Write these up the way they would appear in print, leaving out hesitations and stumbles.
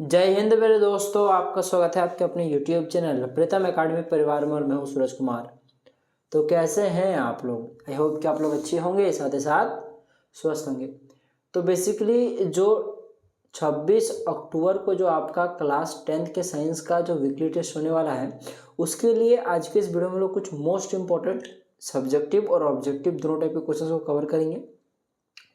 जय हिंद मेरे दोस्तों, आपका स्वागत है आपके अपने YouTube चैनल प्रीतम एकेडमी परिवार में। और मैं हूं सूरज कुमार। तो कैसे हैं आप लोग? आई होप कि आप लोग अच्छे होंगे, साथ ही साथ स्वस्थ होंगे। तो बेसिकली जो 26 अक्टूबर को जो आपका क्लास 10th के साइंस का जो वीकली टेस्ट होने वाला है, उसके लिए आज के इस वीडियो में लोग कुछ मोस्ट इंपॉर्टेंट सब्जेक्टिव और ऑब्जेक्टिव दोनों टाइप के क्वेश्चन को कवर करेंगे,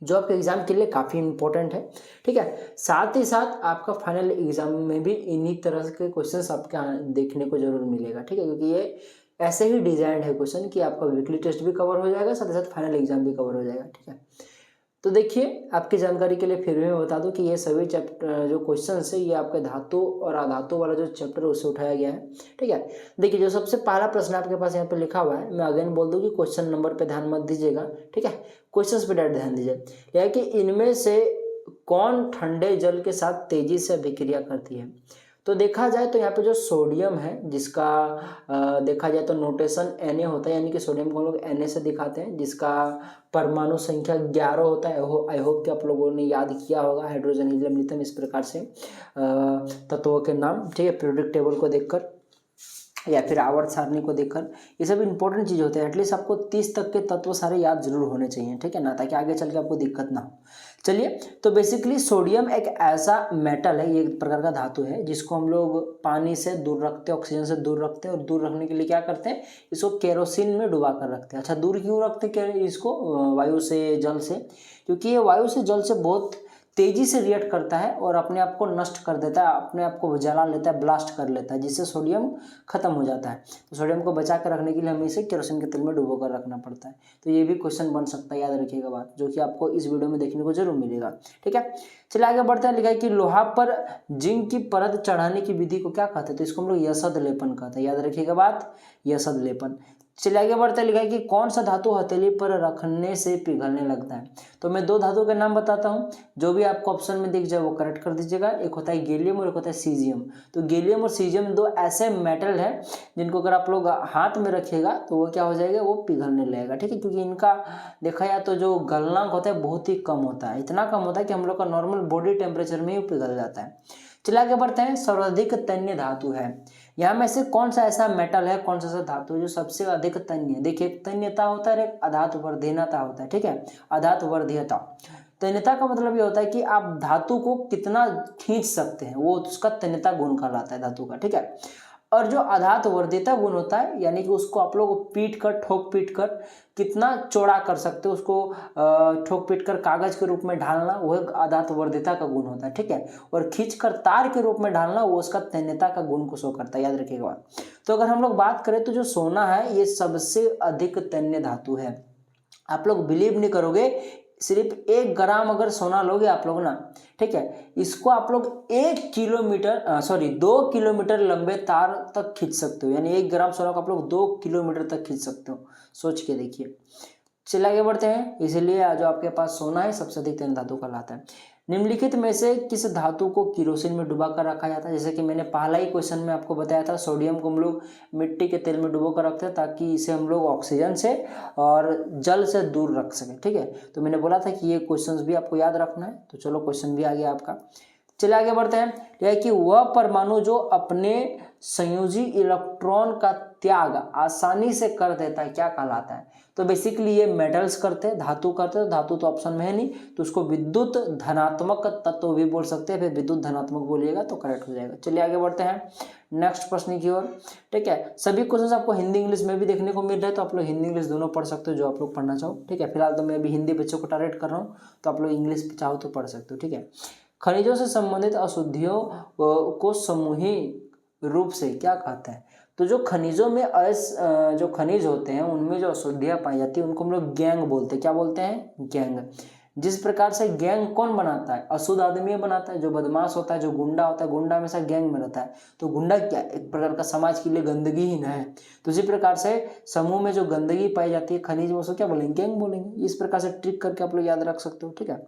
जो आपके एग्जाम के लिए काफ़ी इंपॉर्टेंट है। ठीक है, साथ ही साथ आपका फाइनल एग्जाम में भी इन्हीं तरह के क्वेश्चंस आपके देखने को जरूर मिलेगा। ठीक है, क्योंकि ये ऐसे ही डिजाइंड है क्वेश्चन कि आपका वीकली टेस्ट भी कवर हो जाएगा, साथ ही साथ फाइनल एग्जाम भी कवर हो जाएगा। ठीक है, तो देखिए, आपकी जानकारी के लिए फिर भी मैं बता दूं कि ये सभी चैप्टर जो क्वेश्चन है, ये आपके धातु और अधातु वाला जो चैप्टर है उससे उठाया गया है। ठीक है, देखिए जो सबसे पहला प्रश्न आपके पास यहाँ पे लिखा हुआ है, मैं अगेन बोल दूं कि क्वेश्चन नंबर पे ध्यान मत दीजिएगा। ठीक है, क्वेश्चंस पे डायरेक्ट ध्यान दीजिए। यह है कि इनमें से कौन ठंडे जल के साथ तेजी से अभिक्रिया करती है? तो देखा जाए तो यहाँ पे जो सोडियम है, जिसका देखा जाए तो नोटेशन Na होता है, यानी कि सोडियम को हम लोग Na से दिखाते हैं, जिसका परमाणु संख्या 11 होता है। आई होप कि आप लोगों ने याद किया होगा हाइड्रोजन, हीलियम, लिथियम, इस प्रकार से तत्वों के नाम। ठीक है, पीरियोडिक टेबल को देखकर या फिर आवर्त सारणी को देखकर, ये सब इंपॉर्टेंट चीज़ होते हैं। एटलीस्ट आपको 30 तक के तत्व सारे याद जरूर होने चाहिए। ठीक है ना, ताकि आगे चल के आपको दिक्कत ना हो। चलिए, तो बेसिकली सोडियम एक ऐसा मेटल है, ये एक प्रकार का धातु है, जिसको हम लोग पानी से दूर रखते हैं, ऑक्सीजन से दूर रखते हैं। और दूर रखने के लिए क्या करते हैं, इसको केरोसिन में डुबा कर रखते हैं। अच्छा, दूर क्यों रखते हैं इसको वायु से, जल से? क्योंकि ये वायु से, जल से बहुत तेजी से रिएक्ट करता है और अपने आप को नष्ट कर देता है, अपने आप को जला लेता है, ब्लास्ट कर लेता है, जिससे सोडियम खत्म हो जाता है। तो सोडियम को बचा कर रखने के लिए हमें इसे केरोसिन के तेल में डुबो कर रखना पड़ता है। तो ये भी क्वेश्चन बन सकता है, याद रखिएगा बात, जो कि आपको इस वीडियो में देखने को जरूर मिलेगा। ठीक है, चलिए आगे बढ़ते हैं। लिखा है कि लोहा पर जिंक की परत चढ़ाने की विधि को क्या कहते हैं? तो इसको हम लोग यशद लेपन कहते हैं। याद रखिएगा बात, यशद लेपन। चलिए आगे बढ़ते हैं। लिखा है कि कौन सा धातु हथेली पर रखने से पिघलने लगता है? तो मैं दो धातु के नाम बताता हूँ, जो भी आपको ऑप्शन में दिख जाए वो करेक्ट कर दीजिएगा। एक होता है गैलियम और एक होता है सीजियम। तो गैलियम और सीजियम दो ऐसे मेटल है जिनको अगर आप लोग हाथ में रखिएगा तो वो क्या हो जाएगा, वो पिघलने लगेगा। ठीक है, क्योंकि इनका देखा जाए तो जो गलनांक होता है बहुत ही कम होता है, इतना कम होता है कि हम लोग का नॉर्मल बॉडी टेम्परेचर में ही पिघल जाता है। चलिए आगे बढ़ते हैं। सर्वाधिक तन्य धातु है, यहाँ में से कौन सा ऐसा मेटल है, कौन सा ऐसा धातु है जो सबसे अधिक तन्य है? देखिए, एक तन्यता होता है, एक अधातुवर्धीयता होता है। ठीक है, अधातुवर्धीयता, तन्यता का मतलब ये होता है कि आप धातु को कितना खींच सकते हैं, वो उसका तन्यता गुण कहलाता है धातु का। ठीक है, और जो अधातुवर्धीयता गुण होता है, यानी कि उसको आप लोग पीट कर, ठोक पीट कर कितना चौड़ा कर सकते हो, उसको ठोक पीट कर कागज के रूप में ढालना, वह अधातुवर्धीयता का गुण होता है। ठीक है, और खींच कर तार के रूप में ढालना, वो उसका तन्यता का गुण को शो करता है। याद रखिएगा। तो अगर हम लोग बात करें तो जो सोना है, ये सबसे अधिक तन्य धातु है। आप लोग बिलीव नहीं करोगे, सिर्फ 1 ग्राम अगर सोना लोगे आप लोग ना, ठीक है, इसको आप लोग 2 किलोमीटर लंबे तार तक खींच सकते हो। यानी 1 ग्राम सोना को आप लोग 2 किलोमीटर तक खींच सकते हो, सोच के देखिए। चलिए आगे बढ़ते हैं। इसीलिए जो आपके पास सोना है सबसे अधिक तन्य धातु कहलाता है। निम्नलिखित में से किस धातु को किरोसिन में डुबा कर रखा जाता है? जैसे कि मैंने पहला ही क्वेश्चन में आपको बताया था, सोडियम को हम लोग मिट्टी के तेल में डुबो कर रखते हैं ताकि इसे हम लोग ऑक्सीजन से और जल से दूर रख सकें। ठीक है, तो मैंने बोला था कि ये क्वेश्चंस भी आपको याद रखना है। तो चलो, क्वेश्चन भी आ गया आपका। चलिए आगे बढ़ते हैं। यह है कि वह परमाणु जो अपने संयोजी इलेक्ट्रॉन का त्याग आसानी से कर देता है, क्या कहलाता है? तो बेसिकली ये मेटल्स करते हैं, धातु करते हैं। धातु तो ऑप्शन में है नहीं, तो उसको विद्युत धनात्मक तत्व भी बोल सकते हैं। फिर विद्युत धनात्मक बोलिएगा तो करेक्ट हो जाएगा। चलिए आगे बढ़ते हैं नेक्स्ट प्रश्न की ओर। ठीक है, सभी क्वेश्चन आपको हिंदी इंग्लिश में भी देखने को मिल रहे हैं, तो आप लोग हिंदी इंग्लिश दोनों पढ़ सकते हो, जो आप लोग पढ़ना चाहो। ठीक है, फिलहाल तो मैं अभी हिंदी बच्चों को टारगेट कर रहा हूँ, तो आप लोग इंग्लिश चाहो तो पढ़ सकते हो। ठीक है, खनिजों से संबंधित अशुद्धियों को समूहिक रूप से क्या कहते हैं? तो जो खनिजों में जो खनिज होते हैं उनमें जो अशुद्धियां पाई जाती है उनको हम लोग गैंग बोलते हैं। क्या बोलते हैं? गैंग। जिस प्रकार से गैंग कौन बनाता है? अशुद्ध आदमी बनाता है। जो बदमाश होता है, जो गुंडा होता है, गुंडा हमेशा गैंग में रहता है। तो गुंडा क्या, एक प्रकार का समाज के लिए गंदगी ही ना है। तो इसी प्रकार से समूह में जो गंदगी पाई जाती है खनिज में, उसको क्या बोलेंगे? गैंग बोलेंगे। इस प्रकार से ट्रिक करके आप लोग याद रख सकते हो। ठीक है,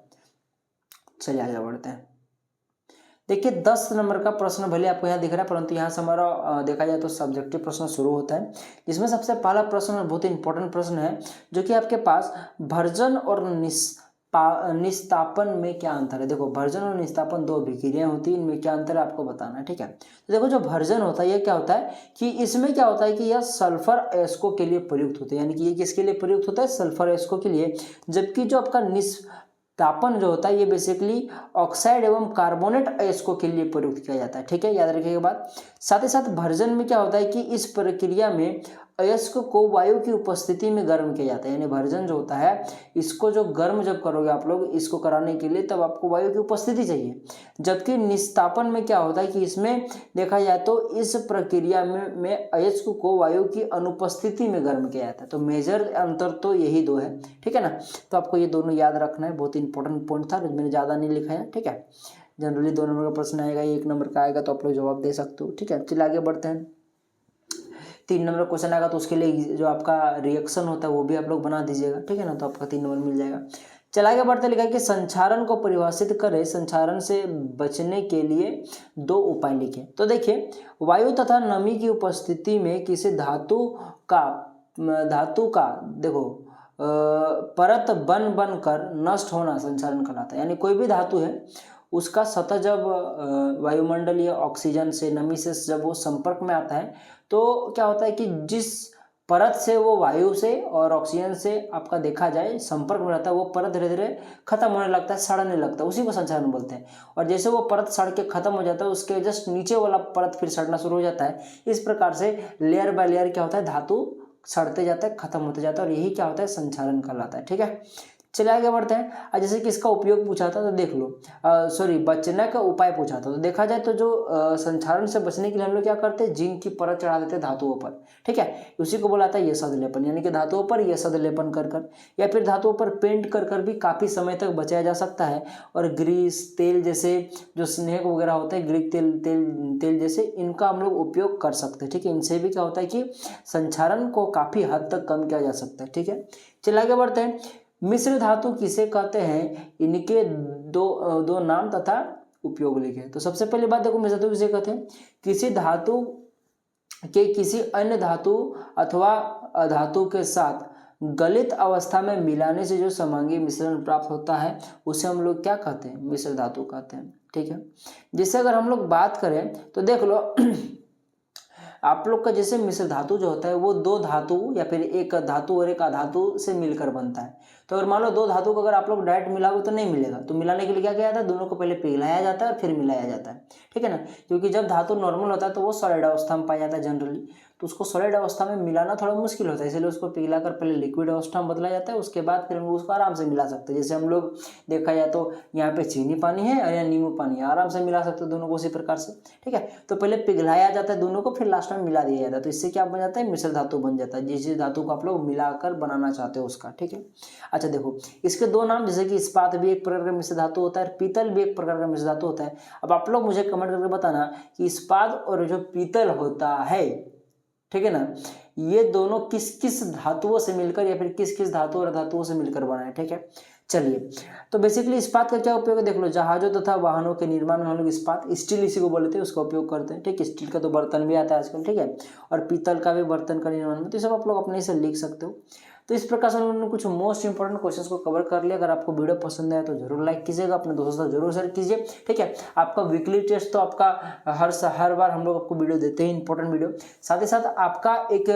चलिए आगे बढ़ते हैं। देखिए 10 नंबर का प्रश्न भले आपको यहाँ दिख रहा है, परंतु यहाँ से हमारा देखा जाए तो सब्जेक्टिव प्रश्न शुरू होता है। इसमें सबसे पहला प्रश्न बहुत ही इंपॉर्टेंट प्रश्न है, जो कि आपके पास भर्जन और निस्तापन में क्या अंतर है। देखो भर्जन और निस्तापन दो अभिक्रियाएं होती हैं, इनमें क्या अंतर है आपको बताना है, ठीक है। तो देखो जो भर्जन होता है ये क्या होता है कि इसमें क्या होता है कि यह सल्फर अयस्कों के लिए प्रयुक्त होते हैं, यानी कि ये किसके लिए प्रयुक्त होता है, सल्फर अयस्कों के लिए। जबकि जो आपका निस्तापन जो होता है ये बेसिकली ऑक्साइड एवं कार्बोनेट अयस्कों के लिए प्रयुक्त किया जाता है, ठीक है, याद रखिएगा बात। साथ ही साथ भर्जन में क्या होता है कि इस प्रक्रिया में अयस्क को वायु की उपस्थिति में गर्म किया जाता है, यानी भर्जन जो होता है इसको जो गर्म जब करोगे आप लोग इसको कराने के लिए तब आपको वायु की उपस्थिति चाहिए। जबकि निस्तापन में क्या होता है कि इसमें देखा जाए तो इस प्रक्रिया में अयस्क को वायु की अनुपस्थिति में गर्म किया जाता है। तो मेजर अंतर तो यही दो है, ठीक है ना। तो आपको ये दोनों याद रखना है, बहुत इंपॉर्टेंट पॉइंट था, मैंने ज़्यादा नहीं लिखा है, ठीक है। जनरली 2 नंबर का प्रश्न आएगा, 1 नंबर का आएगा तो आप लोग जवाब दे सकते हो, ठीक है। चलिए आगे बढ़ते हैं। 3 नंबर क्वेश्चन आएगा तो उसके लिए जो आपका रिएक्शन होता है वो भी आप लोग बना दीजिएगा, ठीक है ना, तो आपका 3 नंबर मिल जाएगा। चला आगे बढ़ते, लिखा है कि संक्षारण को परिभाषित करें, संक्षारण से बचने के लिए 2 उपाय लिखें। तो देखिए वायु तथा नमी की उपस्थिति में किसी धातु का देखो परत बन कर नष्ट होना संक्षारण कहलाता है। यानी कोई भी धातु है उसका सतह जब वायुमंडलीय ऑक्सीजन से नमी से जब वो संपर्क में आता है तो क्या होता है कि जिस परत से वो वायु से और ऑक्सीजन से आपका देखा जाए संपर्क में रहता है वो परत धीरे धीरे खत्म होने लगता है, सड़ने लगता है, उसी को संक्षारण बोलते हैं। और जैसे वो परत सड़ के खत्म हो जाता है उसके जस्ट नीचे वाला परत फिर सड़ना शुरू हो जाता है। इस प्रकार से लेयर बाय लेयर क्या होता है धातु सड़ते जाता है, खत्म होते जाता है, और यही क्या होता है संक्षारण कहलाता है, ठीक है। चलिए आगे बढ़ते हैं। जैसे कि इसका उपयोग पूछा था तो देख लो, बचने का उपाय पूछा था तो देखा जाए तो जो संक्षारण से बचने के लिए हम लोग क्या करते हैं, जिंक की परत चढ़ा देते हैं धातुओं पर, ठीक है। उसी को बोलाता है यशद लेपन, यानी कि धातुओं पर यशद लेपन कर या फिर धातुओं पर पेंट कर भी काफ़ी समय तक बचाया जा सकता है। और ग्रीस तेल जैसे जो स्नेक वगैरह होते हैं, ग्रीक तेल जैसे इनका हम लोग उपयोग कर सकते हैं, ठीक है। इनसे भी क्या होता है कि संक्षारण को काफ़ी हद तक कम किया जा सकता है, ठीक है। चलिए आगे बढ़ते हैं। मिश्र धातु किसे कहते हैं, इनके दो नाम तथा उपयोग लिखे। तो सबसे पहली बात देखो मिश्र धातु किसे कहते हैं, किसी धातु के किसी अन्य धातु अथवा अधातु के साथ गलित अवस्था में मिलाने से जो समांगी मिश्रण प्राप्त होता है उसे हम लोग क्या कहते हैं, मिश्र धातु कहते हैं, ठीक है। जिससे अगर हम लोग बात करें तो देख लो आप लोग का जैसे मिश्र धातु जो होता है वो 2 धातु या फिर एक धातु और एक अधातु से मिलकर बनता है। तो अगर मान लो 2 धातु को अगर आप लोग डायरेक्ट मिलाओगे तो नहीं मिलेगा, तो मिलाने के लिए क्या किया जाता है, दोनों को पहले पिघलाया जाता है और फिर मिलाया जाता है, ठीक है ना। क्योंकि जब धातु नॉर्मल होता है तो वो सॉलिड अवस्था में पाया जाता है जनरली, तो उसको सॉलिड अवस्था में मिलाना थोड़ा मुश्किल होता है, इसलिए उसको पिघलाकर पहले लिक्विड अवस्था में बदला जाता है, उसके बाद फिर हम लोग उसको आराम से मिला सकते हैं। जैसे हम लोग देखा जाए तो यहाँ पे चीनी पानी है और यहाँ नींबू पानी है, आराम से मिला सकते हैं दोनों को उसी प्रकार से, ठीक है। तो पहले पिघलाया जाता है दोनों को, फिर लास्ट में मिला दिया जाता है, तो इससे क्या बन जाता है, मिश्र धातु बन जाता है, जिस धातु को आप लोग मिलाकर बनाना चाहते हो उसका, ठीक है। अच्छा देखो इसके 2 नाम, जैसे कि इस्पात भी एक प्रकार का मिश्र धातु होता है, पीतल भी एक प्रकार का मिश्र धातु होता है। अब आप लोग मुझे कमेंट करके बताना कि इस्पात और जो पीतल होता है, ठीक है ना, ये दोनों किस किस धातुओं से मिलकर या फिर किस किस धातु और धातुओं से मिलकर बना है, ठीक है। चलिए तो बेसिकली इस्पात का क्या उपयोग है, देख लो जहाजों तथा वाहनों के निर्माण में हम लोग इस्पात, स्टील इसी को बोलते हैं, उसका उपयोग करते हैं, ठीक है। स्टील का तो बर्तन भी आता है आजकल, ठीक है, और पीतल का भी बर्तन का निर्माण में, तो सब आप लोग अपने से लिख सकते हो। तो इस प्रकार से उन्होंने कुछ मोस्ट इंपॉर्टेंट क्वेश्चंस को कवर कर लिया। अगर आपको वीडियो पसंद आया तो जरूर लाइक कीजिएगा, अपने दोस्तों से जरूर शेयर कीजिए, ठीक है। आपका वीकली टेस्ट तो आपका हर बार हम लोग आपको वीडियो देते हैं, इंपॉर्टेंट वीडियो। साथ ही साथ आपका एक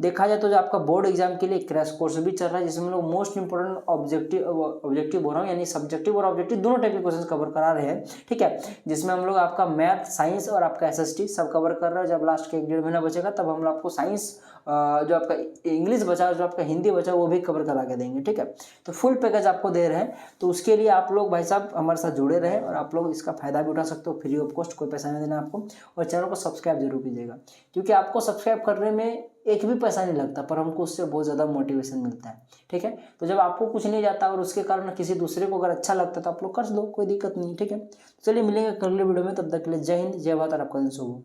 देखा जाए तो जो आपका बोर्ड एग्जाम के लिए क्रैश कोर्स भी चल रहा है, जिसमें हम लोग मोस्ट इंपॉर्टेंट ऑब्जेक्टिव बोल रहा हूँ, यानी सब्जेक्टिव और ऑब्जेक्टिव दोनों टाइप के क्वेश्चन कवर करा रहे हैं, ठीक है। जिसमें हम लोग आपका मैथ, साइंस और आपका SST सब कवर कर रहे हैं। जब लास्ट के 1-1.5 महीना बचेगा तब हम लोग आपको साइंस, जो आपका इंग्लिश बचा, जो आपका हिंदी बचा, वो भी कवर करा के देंगे, ठीक है। तो फुल पैकेज आपको दे रहे हैं, तो उसके लिए आप लोग भाई साहब हमारे साथ जुड़े रहे और आप लोग इसका फायदा भी उठा सकते हो, फ्री ऑफ कॉस्ट, कोई पैसा नहीं देना आपको। और चैनल को सब्सक्राइब जरूर कीजिएगा, क्योंकि आपको सब्सक्राइब करने में एक भी पैसा नहीं लगता, पर हमको उससे बहुत ज़्यादा मोटिवेशन मिलता है, ठीक है। तो जब आपको कुछ नहीं जाता और उसके कारण किसी दूसरे को अगर अच्छा लगता है तो आप लोग कर दो, कोई दिक्कत नहीं, ठीक है। चलिए मिलेंगे अगले वीडियो में, तब तक के लिए जय हिंद, जय भारत और आपका दिन शुभ हो।